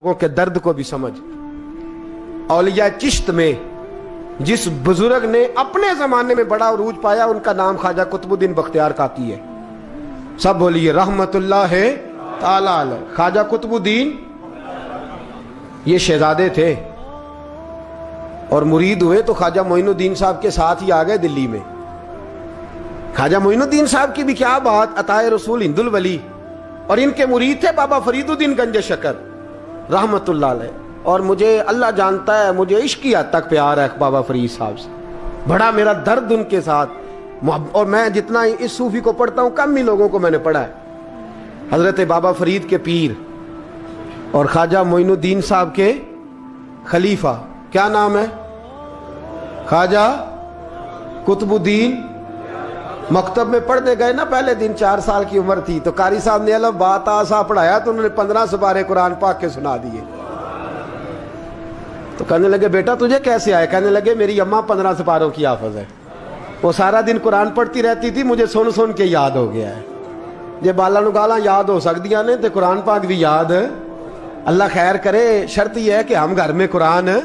लोगों के दर्द को भी समझ। औलिया चिश्त में जिस बुजुर्ग ने अपने जमाने में बड़ा उरूज पाया उनका नाम ख्वाजा कुतुबुद्दीन बख्तियार काकी है। सब बोलिए रहमतुल्लाह ताला अलैह। ख्वाजा कुतुबुद्दीन ये शहजादे थे और मुरीद हुए तो ख्वाजा मोइनुद्दीन साहब के साथ ही आ गए दिल्ली में। ख्वाजा मोइनुद्दीन साहब की भी क्या बात, अताए रसूल हिंदुल वली, और इनके मुरीद थे बाबा फरीदुद्दीन गंज शकर रहमतुल्लाह अलैह। और मुझे अल्लाह जानता है, मुझे इश्क की हद तक प्यार है बाबा फरीद साहब से, बड़ा मेरा दर्द उनके साथ। और मैं जितना इस सूफी को पढ़ता हूँ कम ही लोगों को मैंने पढ़ा है। हजरत बाबा फरीद के पीर और ख्वाजा मोइनुद्दीन साहब के खलीफा, क्या नाम है? ख्वाजा कुतुबुद्दीन। मकतब में पढ़ने गए ना, पहले दिन 4 साल की उम्र थी तो कारी साहब ने अलग बात आसा पढ़ाया तो उन्होंने 15 सुपारे कुरान पाक के सुना दिए। तो कहने लगे बेटा तुझे कैसे आए? कहने लगे मेरी अम्मा 15 सुपारों की हाफिज है, वो सारा दिन कुरान पढ़ती रहती थी, मुझे सुन सुन के याद हो गया है। जे बाला नु गाला याद हो सकदियां ने तो कुरान पाक भी याद। अल्लाह खैर करे, शर्त यह है कि हम घर में कुरान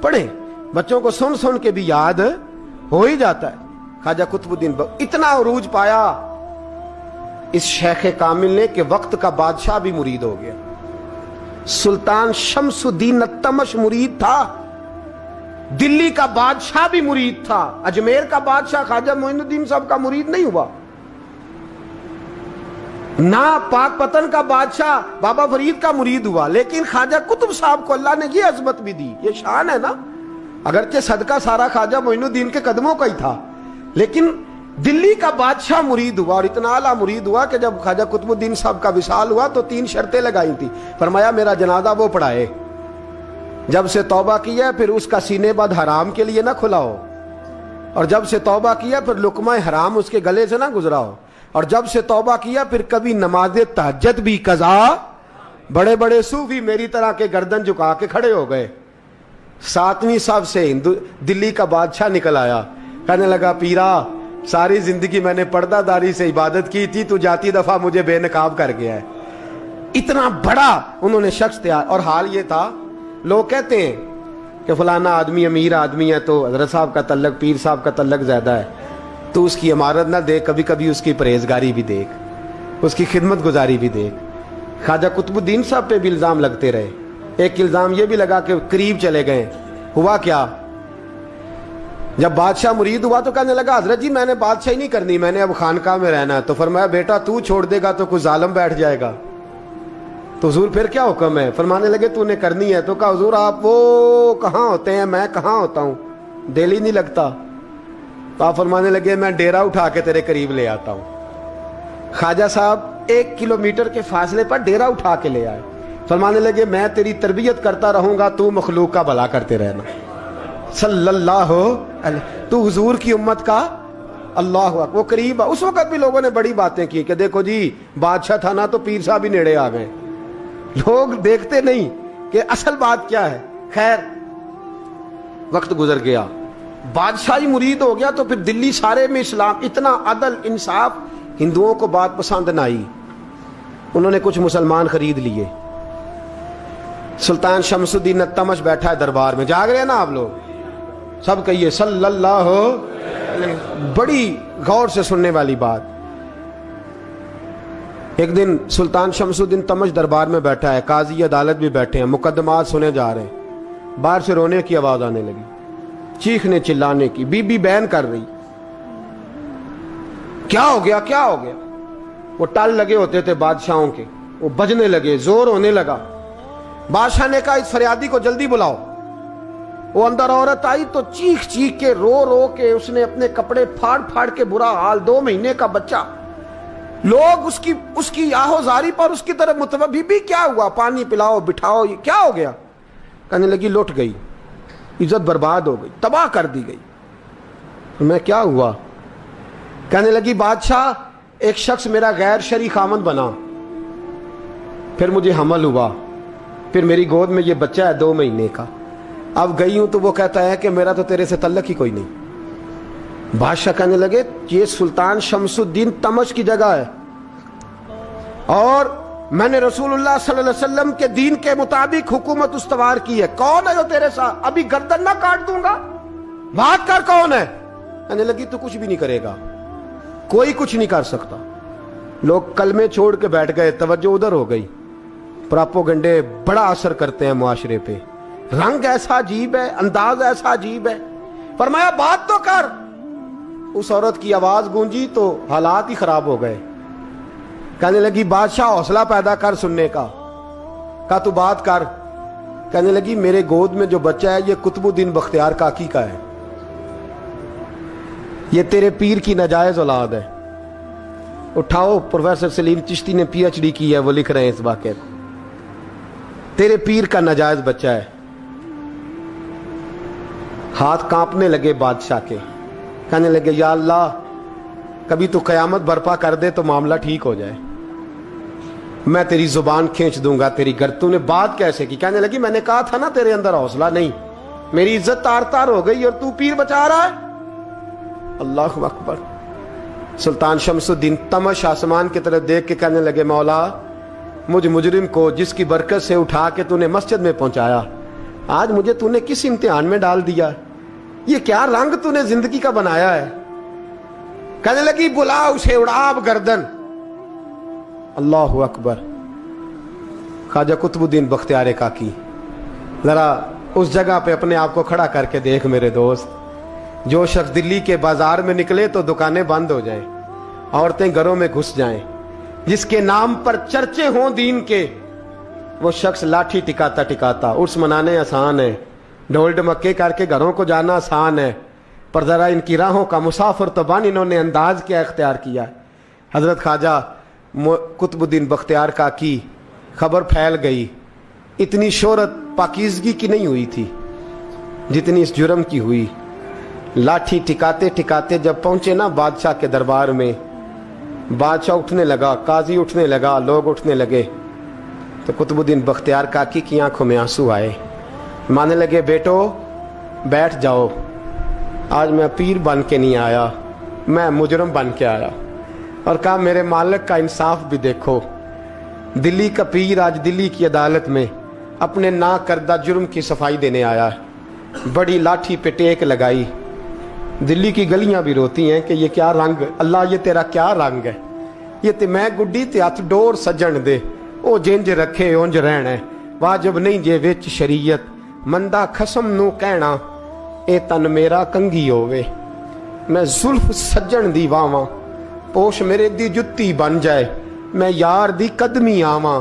पढ़े, बच्चों को सुन सुन के भी याद हो ही जाता है। ख्वाजा कुतुबुद्दीन इतना उरूज पाया इस शेख कामिल ने कि वक्त का बादशाह भी मुरीद हो गया। सुल्तान शमसुद्दीन तमश मुरीद था, दिल्ली का बादशाह भी मुरीद था, अजमेर का बादशाह ख्वाजा मोइनुद्दीन साहब का मुरीद नहीं हुआ ना, पाकपतन का बादशाह बाबा फरीद का मुरीद हुआ। लेकिन ख्वाजा कुतुब साहब को अल्लाह ने ये अजमत भी दी, ये शान है ना। अगरचे सदका सारा ख्वाजा मोइनुद्दीन के कदमों का ही था, लेकिन दिल्ली का बादशाह मुरीद हुआ और इतना आला मुरीद हुआ कि जब ख्वाजा कुतुबुद्दीन साहब का विसाल हुआ तो 3 शर्तें लगाई थी। फरमाया मेरा जनाजा वो पढ़ाए, जब से तौबा किया फिर उसका सीने बद हराम के लिए ना खुला हो, और जब से तौबा किया फिर लुकमा हराम उसके गले से ना गुजरा हो, और जब से तौबा किया फिर कभी नमाज तहज्जुद भी कज़ा। बड़े बड़े सूफी मेरी तरह के गर्दन झुका के खड़े हो गए। 7वीं साहब से दिल्ली का बादशाह निकल आया, कहने लगा पीरा सारी जिंदगी मैंने पर्दादारी से इबादत की थी, तू जाती दफा मुझे बेनकाब कर गया है। इतना बड़ा उन्होंने शख्स तैयार। और हाल ये था, लोग कहते हैं कि फलाना आदमी अमीर आदमी है तो हजरत साहब का तल्लक, पीर साहब का तल्लक ज्यादा है, तो उसकी इमारत ना देख, कभी कभी उसकी परहेजगारी भी देख, उसकी खिदमत गुजारी भी देख। ख्वाजा कुतुबुद्दीन साहब पे भी इल्जाम लगते रहे। एक इल्जाम ये भी लगा कि करीब चले गए। हुआ क्या, जब बादशाह मुरीद हुआ तो कहने लगा हजरत जी मैंने बादशाही नहीं करनी, मैंने अब खानकाह में रहना है। तो फरमाया बेटा तू छोड़ देगा तो कुछ जालिम बैठ जाएगा, तो हुजूर फिर क्या हुक्म है? फरमाने लगे तूने करनी है। तो कहा हुजूर आप वो कहाँ होते हैं, मैं कहाँ होता हूँ, दिल ही नहीं लगता। तो आप फरमाने लगे मैं डेरा उठा के तेरे करीब ले आता हूँ। ख्वाजा साहब 1 किलोमीटर के फासले पर डेरा उठा के ले आए। फरमाने लगे मैं तेरी तरबियत करता रहूंगा, तू मखलूक का भला करते रहना। सल्लल्लाहु अलैहि, तू हुजूर की उम्मत का अल्लाह अकबर। वो करीब, उस वक्त भी लोगों ने बड़ी बातें की कि देखो जी बादशाह था ना तो पीर साहब ही नेड़े आ गए। लोग देखते नहीं कि असल बात क्या है। खैर वक्त गुजर गया, बादशाही मुरीद हो गया, तो फिर दिल्ली सारे में इस्लाम, इतना अदल इंसाफ, हिंदुओं को बात पसंद न आई। उन्होंने कुछ मुसलमान खरीद लिए। सुल्तान शमसुद्दीन तमश बैठा है दरबार में, जाग रहे हैं ना आप लोग, सब कहिए सल्लल्लाहु अलैहि। बड़ी गौर से सुनने वाली बात। एक दिन सुल्तान शमसुद्दीन तमश दरबार में बैठा है, काजी अदालत भी बैठे हैं, मुकदमात सुने जा रहे हैं। बाहर से रोने की आवाज आने लगी, चीखने चिल्लाने की, बीबी बयान कर रही। क्या हो गया, क्या हो गया? वो टल लगे होते थे बादशाहों के, वो बजने लगे, जोर होने लगा। बादशाह ने कहा इस फरियादी को जल्दी बुलाओ। वो अंदर औरत आई तो चीख चीख के, रो रो के उसने अपने कपड़े फाड़ फाड़ के, बुरा हाल, 2 महीने का बच्चा। लोग उसकी आहोजारी पर उसकी तरफ मुतवज्जह, बीबी क्या हुआ, पानी पिलाओ, बिठाओ, ये क्या हो गया? कहने लगी लुट गई, इज्जत बर्बाद हो गई, तबाह कर दी गई। तो मैं क्या हुआ? कहने लगी बादशाह एक शख्स मेरा गैर शरई खामन बना, फिर मुझे हमल हुआ, फिर मेरी गोद में ये बच्चा है 2 महीने का। अब गई हूं तो वो कहता है कि मेरा तो तेरे से तल्लक ही कोई नहीं। बादशाह कहने लगे ये सुल्तान शमसुद्दीन तमश की जगह है और मैंने रसूलुल्लाह सल्लल्लाहु अलैहि वसल्लम के दीन के मुताबिक हुकूमत उस्तवार की है, कौन है जो तेरे साथ, अभी गर्दन ना काट दूंगा, बात कर कौन है। कहने लगी तू कुछ भी नहीं करेगा, कोई कुछ नहीं कर सकता। लोग कलमे छोड़ के बैठ गए, तवज्जो उधर हो गई। प्रोपेगेंडे बड़ा असर करते हैं मुआशरे पे, रंग ऐसा अजीब है, अंदाज ऐसा अजीब है। फरमाया बात तो कर। उस औरत की आवाज गूंजी तो हालात ही खराब हो गए। कहने लगी बादशाह हौसला पैदा कर सुनने का। कहा तू बात कर। कहने लगी मेरे गोद में जो बच्चा है ये कुतुबुद्दीन बख्तियार काकी का है, ये तेरे पीर की नाजायज औलाद है। उठाओ, प्रोफेसर सलीम चिश्ती ने पीएचडी की है, वो लिख रहे हैं इस वाक़े में, तेरे पीर का नाजायज बच्चा है। हाथ कांपने लगे बादशाह के। कहने लगे या अल्लाह कभी तो कयामत बर्पा कर दे तो मामला ठीक हो जाए, मैं तेरी जुबान खींच दूंगा तेरी घर। तूने बात कैसे की? कहने लगी मैंने कहा था ना तेरे अंदर हौसला नहीं, मेरी इज्जत तार तार हो गई और तू पीर बचा रहा है। अल्लाह अकबर। सुल्तान शमसुद्दीन तमश आसमान की तरफ देख के कहने लगे मौला मुझ मुजरिम को जिसकी बरकत से उठा के तूने मस्जिद में पहुंचाया, आज मुझे तूने किस इम्तिहान में डाल दिया, ये क्या रंग तूने जिंदगी का बनाया है। कहने लगी बुला उसे, उड़ाब गर्दन। अल्लाह अकबर। ख्वाजा कुतुबुद्दीन बख्तियार काकी, जरा उस जगह पे अपने आप को खड़ा करके देख मेरे दोस्त। जो शख्स दिल्ली के बाजार में निकले तो दुकानें बंद हो जाएं, औरतें घरों में घुस जाएं, जिसके नाम पर चर्चे हों दीन के, वो शख्स लाठी टिकाता टिकाता। उर्स मनाने आसान है, ढोल ढमक्के करके घरों को जाना आसान है, पर जरा इनकी राहों का मुसाफिर तो बन इन्होंने अंदाज क्या इख्तियार किया। हजरत ख्वाजा कुतुबुद्दीन बख्तियार काकी खबर फैल गई। इतनी शोहरत पाकीज़गी की नहीं हुई थी जितनी इस जुर्म की हुई। लाठी टिकाते टिकाते जब पहुंचे ना बादशाह के दरबार में, बादशाह उठने लगा, काजी उठने लगा, लोग उठने लगे, तो कुतुबुद्दीन बख्तियार काकी की आंखों में आंसू आए। मानने लगे बेटो बैठ जाओ, आज मैं पीर बन के नहीं आया, मैं मुजरम बन के आया। और कहा मेरे मालिक का इंसाफ भी देखो, दिल्ली का पीर आज दिल्ली की अदालत में अपने ना करदा जुर्म की सफाई देने आया है। बड़ी लाठी पे टेक लगाई। दिल्ली की गलियां भी रोती हैं कि ये क्या रंग, अल्लाह ये तेरा क्या रंग है, ये ते मैं गुड्डी ते हथ डोर सजन दे, ओ जिंज रखे उंज रहना, वाजब नहीं जे विच शरीयत, मंदा खसम नू कहना ए तन मेरा कंघी होवे, मैं जुल्फ सजन दी वावां, पोश मेरे दी जुत्ती बन जाए, मैं यार दी कदमी आवां,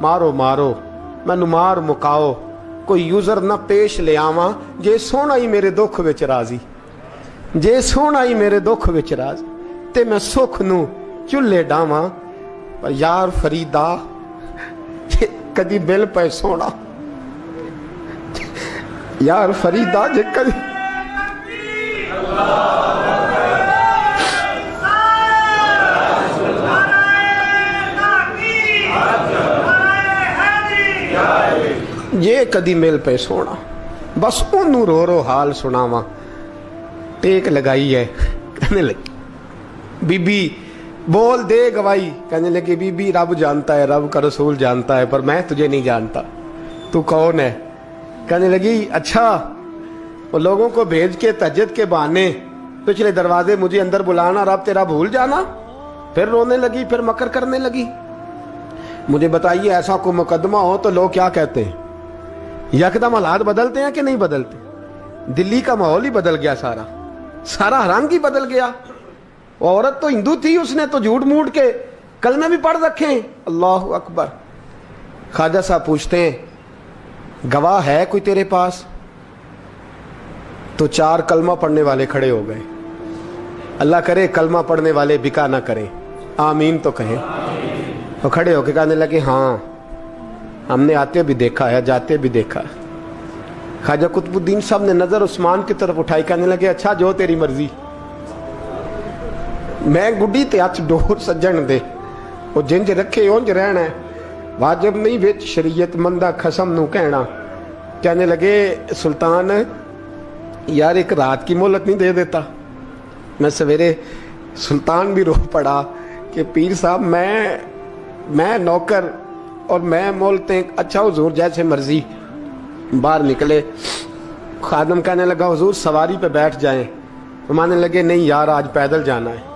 मारो मारो मैनू मार मुकाओ, कोई यूजर ना पेश ले आवां, जे सोना ही मेरे दुख विच राजी, जे सोना ही मेरे दुख विच राजी, ते मैं सुख नू चुल्हे डावां, पर यार फरीदा कदी बिल पे सोना, यार फरीदा जे कदी ये कदी मिल पे सोना, बस ओनू रो रो हाल सुनावा। टेक लगाई है। कहने लगी बीबी बोल दे गवाही। कहने लगी बीबी रब जानता है, रब का रसूल जानता है, पर मैं तुझे नहीं जानता, तू कौन है। कहने लगी अच्छा, वो लोगों को भेज के तहज्जुद के बहाने पिछले दरवाजे मुझे अंदर बुलाना, रब तेरा भूल जाना। फिर रोने लगी, फिर मकर करने लगी। मुझे बताइए ऐसा कोई मुकदमा हो तो लोग क्या कहते हैं? यकदम हालात बदलते हैं कि नहीं बदलते? दिल्ली का माहौल ही बदल गया, सारा सारा रंग ही बदल गया। औरत तो हिंदू थी, उसने तो झूठ मूठ के कलमे भी पढ़ रखे हैं। अल्लाह अकबर। ख्वाजा साहब पूछते हैं गवाह है कोई तेरे पास? तो 4 कलमा पढ़ने वाले खड़े हो गए। अल्लाह करे कलमा पढ़ने वाले बिका ना करें, आमीन तो कहें। तो खड़े होके कहने लगे हाँ हमने आते भी देखा है, जाते भी देखा है। ख्वाजा कुतुबुद्दीन साहब ने नजर उस्मान की तरफ उठाई, कहने लगे अच्छा जो तेरी मर्जी, मैं गुड्डी ते हथ डोर सज्जन दे, वो जिंज रखे उंज रहना है, वाजिब नहीं विच शरीयत, मंदा खसम नू कहना। कहने लगे सुल्तान यार एक रात की मोहलत नहीं दे देता? मैं सवेरे सुल्तान भी रो पड़ा कि पीर साहब मैं नौकर اور میں بولتے ہیں اچھا حضور جیسے مرضی. باہر نکلے, خادم کہنے لگا حضور سواری پہ بیٹھ جائیں. فرمانے لگے نہیں یار آج پیدل جانا ہے.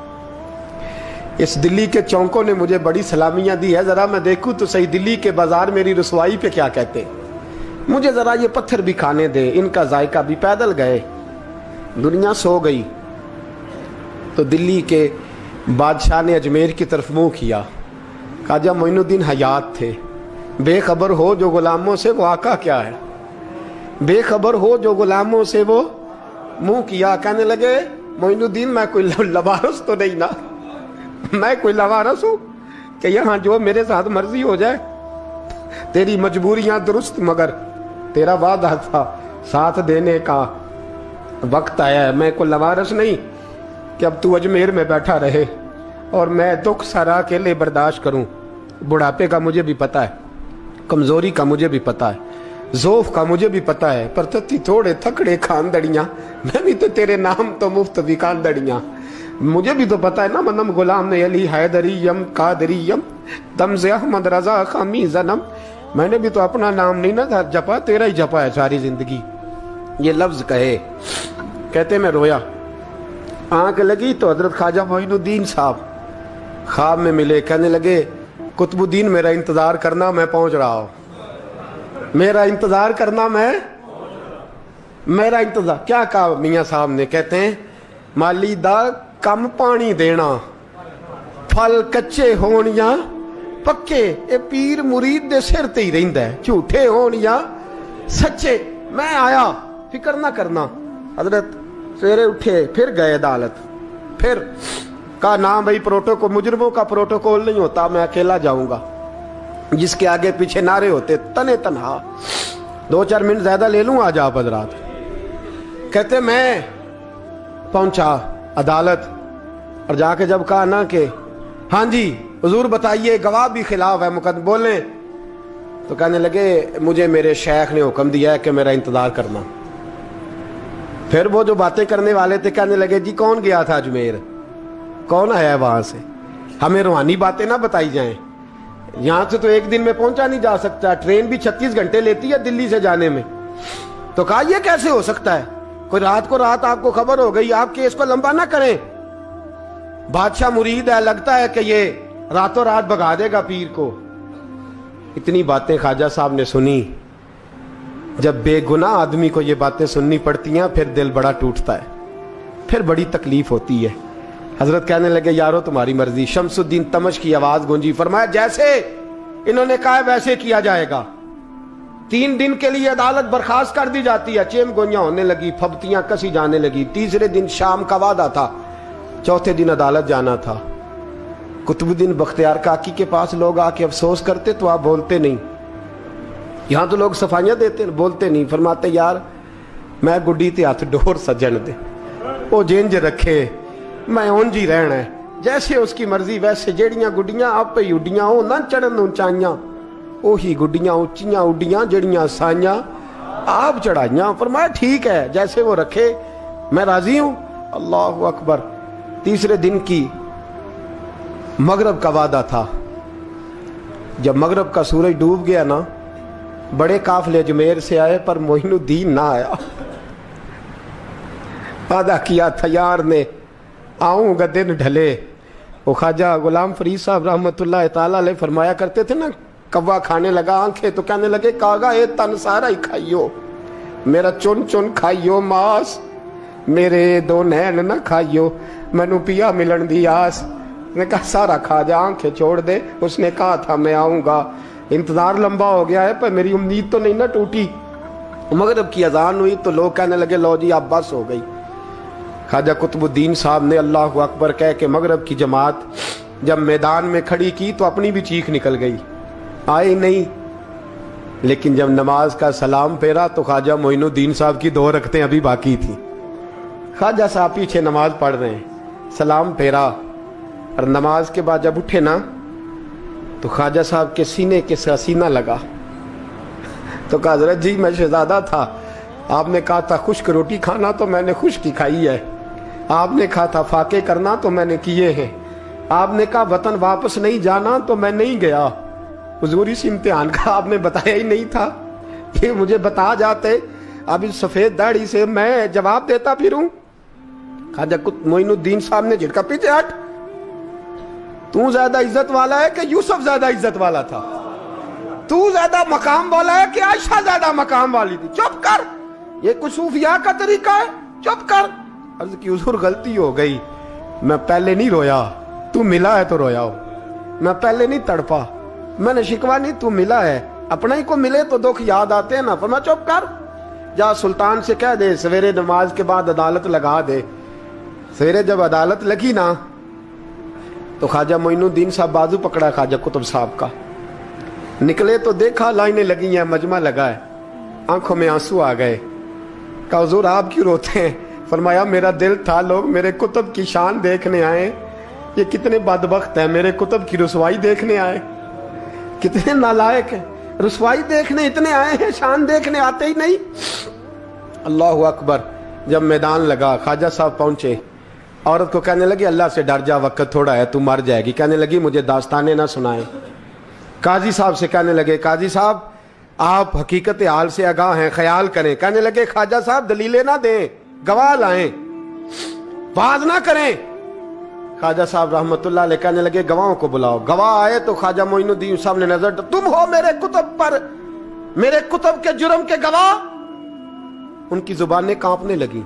اس دلی کے چونکوں نے مجھے بڑی سلامیاں دی ہے, ذرا میں دیکھوں تو صحیح دلی کے بازار میری رسوائی پہ کیا کہتے ہیں. مجھے ذرا یہ پتھر بھی کھانے دے, ان کا ذائقہ بھی. پیدل گئے, دنیا سو گئی تو دلی کے بادشاہ نے اجمیر کی طرف منہ کیا. خواجہ معین الدین حیات تھے. بے خبر ہو جو غلاموں سے وہ آقا کیا ہے, بے خبر ہو جو غلاموں سے وہ منہ کیا. کہنے لگے معین الدین میں کوئی لوارس تو نہیں نا, میں کوئی لوارس ہوں کہ یہاں جو میرے ساتھ مرضی ہو جائے. تیری مجبوریاں درست مگر تیرا وعدہ تھا ساتھ دینے کا وقت آیا ہے. میں کوئی لوارس نہیں کہ اب تو اجمیر میں بیٹھا رہے اور میں دکھ سارا اکیلے برداشت کروں. بڑھاپے کا مجھے بھی پتا ہے, کمزوری کا مجھے بھی پتا ہے, ذوف کا مجھے بھی پتا ہے, پر تتی تھوڑے تھکڑے خاندڑیاں, میں بھی تو تیرے نام تو مفت بھی خاندڑیاں. مجھے بھی تو پتا ہے نا منم غلام نے علی حیدریم قادریم تمز احمد رضا خامی زنم. میں نے بھی تو اپنا نام نہیں نا جپا, تیرا ہی جپا ہے ساری زندگی. یہ لفظ کہے, کہتے میں رویا. آنکھ لگی تو حضرت خواجہ معین الدین صاحب خواب میں ملے. کہنے لگے قطب الدین میرا انتظار کرنا, میں پہنچ رہا ہوں. میرا انتظار کرنا, میرا انتظار. کیا کہا میاں صاحب نے؟ کہتے ہیں مالی دا کم پانی دینا, پھل کچے ہون یا پکے, اے پیر مرید دے سر تے ہی رہندا ہے, جھوٹے ہون یا سچے. میں آیا, فکر نہ کرنا. حضرت سویرے اٹھے, پھر گئے عدالت. پھر کہا نام بھائی پروٹوکول, مجرموں کا پروٹوکول نہیں ہوتا, میں اکیلا جاؤں گا. جس کے آگے پیچھے نعرے ہوتے تنے تنہا. 2-4 منٹ زیادہ لے لوں آج آپ حضرات. کہتے میں پہنچا عدالت اور جا کے جب کہا نا کہ ہاں جی حضور بتائیے, گواہ بھی خلاف ہے, مقدم بولیں, تو کہنے لگے مجھے میرے شیخ نے حکم دیا ہے کہ میرا انتظار کرنا. پھر وہ جو باتیں کرنے والے تھے کہنے لگے جی کون گیا تھا اجمیر, کون آیا وہاں سے, ہمیں روحانی باتیں نہ بتائی جائیں. یہاں سے تو ایک دن میں پہنچا نہیں جا سکتا, ٹرین بھی 36 گھنٹے لیتی ہے دلی سے جانے میں. تو کہا یہ کیسے ہو سکتا ہے, کوئی رات کو رات آپ کو خبر ہو گئی, آپ کیس کو لمبا نہ کریں. بادشاہ مرید ہے, لگتا ہے کہ یہ راتوں رات بھگا دے گا پیر کو. اتنی باتیں خواجہ صاحب نے سنی. جب بے گناہ آدمی کو یہ باتیں سننی پڑتی ہیں پھر دل بڑا ٹوٹتا ہے, پھر بڑی تکلیف ہوتی ہے. حضرت کہنے لگے یارو تمہاری مرضی. شمس الدین تمش کی آواز گونجی. فرمایا جیسے انہوں نے کہا ویسے کیا جائے گا. 3 دن کے لیے عدالت برخاست کر دی جاتی ہے. چیم گوئیاں ہونے لگی, پھبتیاں کسی جانے لگی. تیسرے دن شام کا وعدہ تھا, چوتھے دن عدالت جانا تھا. قطب الدین بختیار کاکی کے پاس لوگ آ کے افسوس کرتے تو آپ بولتے نہیں. یہاں تو لوگ صفائیاں دیتے, بولتے نہیں. فرماتے یار میں گڈی تے ہاتھ ڈور سجن دے, وہ جنج رکھے, میں اونجی رہنا ہے, جیسے اس کی مرضی ویسے. جیڑیاں گڈیاں آپ ہی اڈیاں ہو نہ چڑھن اونچائیاں, وہی گڈیاں اونچیاں اڈیاں جیڑیاں سائیاں آپ چڑھائیاں. فرمایا ٹھیک ہے جیسے وہ رکھے, میں راضی ہوں. اللہ اکبر. تیسرے دن کی مغرب کا وعدہ تھا. جب مغرب کا سورج ڈوب گیا نا, بڑے قافلے اجمیر سے آئے پر معین الدین نہ آیا. وعدہ کیا تھا یار نے آؤں گا دن ڈھلے. وہ خواجہ غلام فرید صاحب رحمت اللہ تعالیٰ علیہ فرمایا کرتے تھے نا, کوا کھانے لگا آنکھیں تو کہنے لگے کاغا اے تن سارا ہی کھائیو, میرا چن چن کھائیو ماس, میرے 2 نین نہ کھائیو, مینو پیا ملن دی آس. نے کہا سارا کھا جا, آنکھیں چھوڑ دے. اس نے کہا تھا میں آؤں گا, انتظار لمبا ہو گیا ہے پر میری امید تو نہیں نہ ٹوٹی. مغرب کی اذان ہوئی تو لوگ کہنے لگے لو جی اب بس ہو گئی. خواجہ قطب الدین صاحب نے اللہ اکبر کہہ کے مغرب کی جماعت جب میدان میں کھڑی کی تو اپنی بھی چیخ نکل گئی, آئے نہیں. لیکن جب نماز کا سلام پھیرا تو خواجہ معین الدین صاحب کی 2 رکعتیں ابھی باقی تھیں. خواجہ صاحب پیچھے نماز پڑھ رہے ہیں, سلام پھیرا اور نماز کے بعد جب اٹھے نا تو خواجہ صاحب کے سینے کے سینہ لگا. تو کہا حضرت جی میں شہزادہ تھا, آپ نے کہا تھا خشک روٹی کھانا تو میں نے خشک ہی کھائی ہے, آپ نے کہا تھا فاقے کرنا تو میں نے کیے ہیں, آپ نے کہا وطن واپس نہیں جانا تو میں نہیں گیا. हुजूर इस इम्तिहान का आपने बताया ही नहीं था, ये मुझे बता जाते, अब इस सफेद दाढ़ी से मैं जवाब देता फिरूं। ख्वाजा मोइनुद्दीन साहब ने झिड़का, पीछे हट, तू ज्यादा इज्जत वाला है कि यूसुफ ज्यादा इज्जत वाला था? तू ज्यादा मकाम वाला है कि आयशा ज्यादा मकाम वाली थी? चुप कर, ये कुछ सूफिया का तरीका है, चुप कर। अर्ज की हुजूर गलती हो गई, मैं पहले नहीं रोया, तू मिला है तो रोया हो, मैं पहले नहीं तड़पा, मैंने शिकवा नहीं, तू मिला है, अपना ही को मिले तो दुख याद आते हैं ना। फरमा चुप कर, जा सुल्तान से कह दे सवेरे नमाज के बाद अदालत लगा दे। सवेरे जब अदालत लगी ना तो ख्वाजा मोइनुद्दीन साहब बाजू पकड़ा ख्वाजा कुतुब साहब का, निकले तो देखा लाइनें लगी हैं, मजमा लगा है, आंखों में आंसू आ गए। कहा हुजूर आप क्यों रोते हैं? फरमाया मेरा दिल था लोग मेरे कुतुब की शान देखने आए, ये कितने बदबख्त है, मेरे कुतुब की रुसवाई देखने आए, कितने नालायक है, रुसवाई देखने इतने आए हैं, शान देखने आते ही नहीं। अल्लाहु अकबर। जब मैदान लगा ख्वाजा साहब पहुंचे, औरत को कहने लगी अल्लाह से डर जा, वक्त थोड़ा है, तू मर जाएगी। कहने लगी मुझे दास्ताने ना सुनाए। काजी साहब से कहने लगे काजी साहब आप हकीकत हाल से आगाह हैं, ख्याल करें। कहने लगे ख्वाजा साहब दलीलें ना दें, गवाह लाएं, वाज ना करें। ख्वाजा साहब रहमतुल्लाह अलैह कहने लगे गवाहों को बुलाओ। गवाह आए तो ख्वाजा मोइनुद्दीन साहब ने नजर, तुम हो मेरे कुतुब पर, मेरे कुतुब के जुर्म के गवाह। उनकी जुबानें कांपने लगी,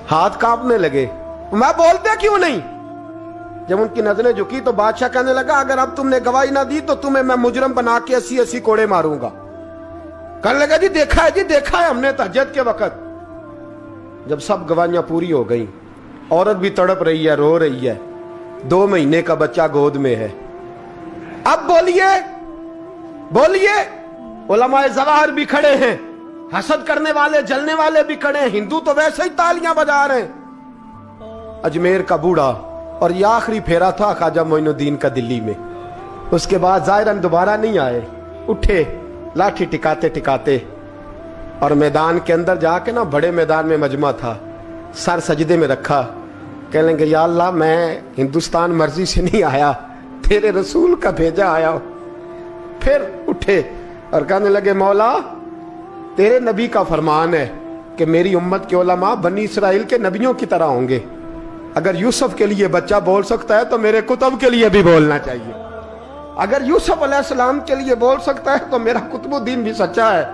हाथ कांपने लगे, मैं बोलते क्यों नहीं? जब उनकी नजरें झुकी तो बादशाह कहने लगा अगर अब तुमने गवाही ना दी तो तुम्हें मैं मुजरम बना के 80-80 कोड़े मारूंगा। कहने लगा जी देखा है, जी देखा है हमने तहज्जुद के वक्त। जब सब गवाहियां पूरी हो गई, औरत भी तड़प रही है, रो रही है, 2 महीने का बच्चा गोद में है। अब बोलिए बोलिए, उलमाए ज़वाहिर भी खड़े हैं, हसद करने वाले जलने वाले भी खड़े हैं, हिंदू तो वैसे ही तालियां बजा रहे हैं। अजमेर का बूढ़ा, और ये आखिरी फेरा था ख्वाजा मोइनुद्दीन का दिल्ली में। उसके बाद ज़ाहिरन दोबारा नहीं आए, उठे लाठी टिकाते टिकाते और मैदान के अंदर जाके ना, बड़े मैदान में मजमा था, सर सजदे में रखा, कह लेंगे या अल्लाह मैं हिंदुस्तान मर्जी से नहीं आया, तेरे रसूल का भेजा आया। फिर उठे और कहने लगे मौला तेरे नबी का फरमान है कि मेरी उम्मत के उलमा बनी इसराइल के नबियों की तरह होंगे, अगर यूसुफ के लिए बच्चा बोल सकता है तो मेरे कुतुब के लिए भी बोलना चाहिए, अगर यूसुफ अलैहिस्सलाम के लिए बोल सकता है तो मेरा कुतुबुद्दीन भी सच्चा है,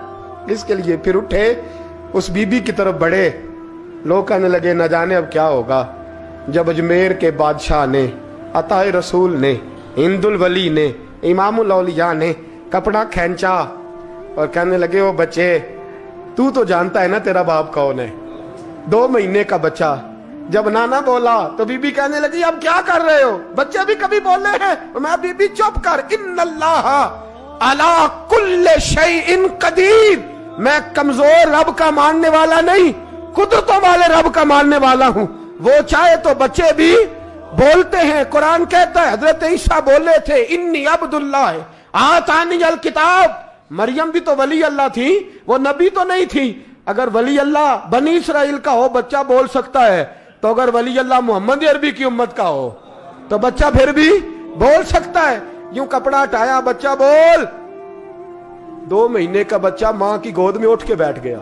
इसके लिए। फिर उठे, उस बीबी की तरफ बढ़े, लोग कहने लगे न जाने अब क्या होगा। जब अजमेर के बादशाह ने, अताए रसूल ने, हिंदुल वली ने, इमामुल औलिया ने कपड़ा खींचा और कहने लगे ओ बच्चे तू तो जानता है ना तेरा बाप कौन है, 2 महीने का बच्चा। जब नाना बोला तो बीबी कहने लगी अब क्या कर रहे हो, बच्चे भी कभी बोले हैं? मैं बीबी चुप कर, इन्नल्लाह अला कुल्ले शैइन कदीर, मैं कमजोर रब का मानने वाला नहीं, कुदरतों वाले रब का मानने वाला हूं, वो चाहे तो बच्चे भी बोलते हैं। कुरान कहता है हजरत ईसा बोले थे इन्नी अब्दुल्लाह आतानी अल किताब। मरियम भी तो वली अल्लाह थी, वो नबी तो नहीं थी। अगर वली अल्लाह बनी इसराइल का हो बच्चा बोल सकता है, तो अगर वली अल्लाह मोहम्मद अरबी की उम्मत का हो तो बच्चा फिर भी बोल सकता है। यूं कपड़ा हटाया, बच्चा बोल। 2 महीने का बच्चा मां की गोद में उठ के बैठ गया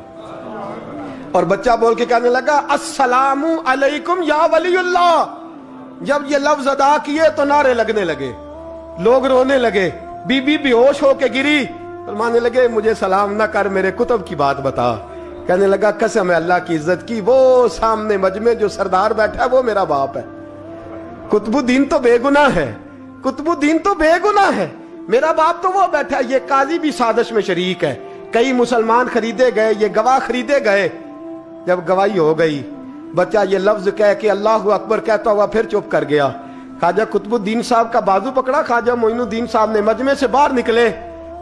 और बच्चा बोल के कहने लगा अस्सलामु अलैकुम या वलीउल्लाह। जब ये लफ्ज अदा किए तो नारे लगने लगे, लोग रोने लगे, बीबी बेहोश होके गिरी, फरमाने लगे मुझे सलाम ना कर, मेरे कुतुब की बात बता। कहने लगा कसम है अल्लाह की इज्जत की, वो सामने मजमे जो सरदार बैठा है वो मेरा बाप है, कुतुबुद्दीन तो बेगुनाह है, कुतुबुद्दीन तो बेगुनाह है, मेरा बाप तो वो बैठा है। ये काजी भी साजिश में शरीक है, कई मुसलमान खरीदे गए, ये गवाह खरीदे गए। जब गवाही हो गई, बच्चा ये लफ्ज कह के अल्लाहु अकबर कहता हुआ फिर चुप कर गया। ख्वाजा कुतुबुद्दीन साहब का बाजू पकड़ा ख्वाजा मोइनुद्दीन साहब ने, मजमे से बाहर निकले।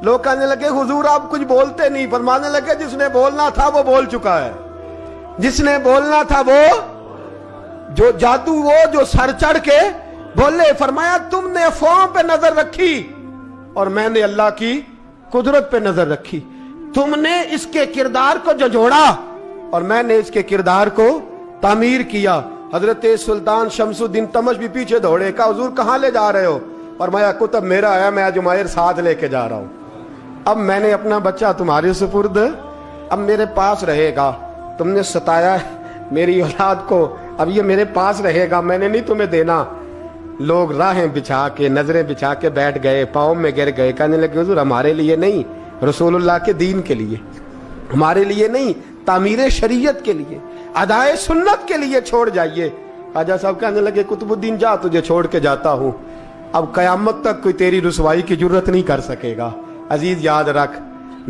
लोग कहने लगे हुजूर आप कुछ बोलते नहीं। फरमाने लगे जिसने बोलना था वो बोल चुका है, जिसने बोलना था वो, जो जादू वो जो सर चढ़ के बोले। फरमाया तुमने अफवाहों पे नजर रखी और मैंने अल्लाह की कुदरत पे नजर रखी, तुमने इसके किरदार को झंझोड़ा और मैंने इसके किरदार को तामीर किया। हजरत सुल्तान शमसुद्दीन तमश भी पीछे दौड़े, कहा हुजूर कहां ले जा रहे हो? और मैं कुतुब मेरा है, मैं जुमैर साथ लेके जा रहा हूँ। अब मैंने अपना बच्चा तुम्हारे सुपुर्द, अब मेरे पास रहेगा। तुमने सताया मेरी औलाद को, अब ये मेरे पास रहेगा, मैंने नहीं तुम्हें देना। लोग राहें बिछा के, नजरें बिछा के बैठ गए, पाँव में गिर गए, कहने लगे हुजूर हमारे लिए नहीं, रसूलुल्लाह के दीन के लिए, हमारे लिए नहीं, तामीर शरीयत के लिए, अदाए सुन्नत के लिए छोड़ जाइए। ख्वाजा साहब कहने लगे कुतुबुद्दीन जा, तुझे छोड़ के जाता हूं, अब कयामत तक कोई तेरी रुसवाई की जरूरत नहीं कर सकेगा। अजीज याद रख,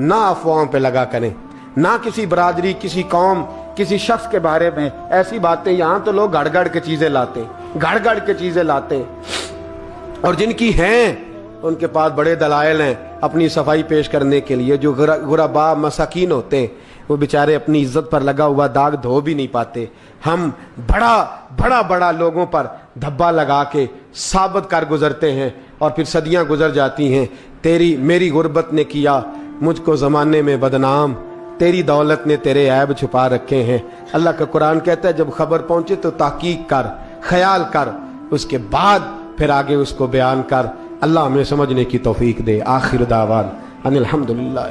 ना अफवाहों पे लगा करें, ना किसी बरादरी, किसी कौम, किसी शख्स के बारे में ऐसी बातें। यहां तो लोग गड़ गड़ के चीजें लाते, गड़ गड़ के चीजें लाते, और जिनकी हैं उनके पास बड़े दलाइल हैं अपनी सफाई पेश करने के लिए। जो गुरबा मसाकीन होते हैं वो बेचारे अपनी इज्जत पर लगा हुआ दाग धो भी नहीं पाते। हम बड़ा लोगों पर धब्बा लगा के साबित कर गुजरते हैं और फिर सदियां गुजर जाती हैं। तेरी मेरी गुर्बत ने किया मुझको ज़माने में बदनाम, तेरी दौलत ने तेरे ऐब छुपा रखे हैं। अल्लाह का कुरान कहता है जब खबर पहुंचे तो ताकीक कर, ख्याल कर, उसके बाद फिर आगे उसको बयान कर। अल्लाह हमें समझने की तौफीक दे। आखिर दावान अनिल हम्दुलिल्लाह।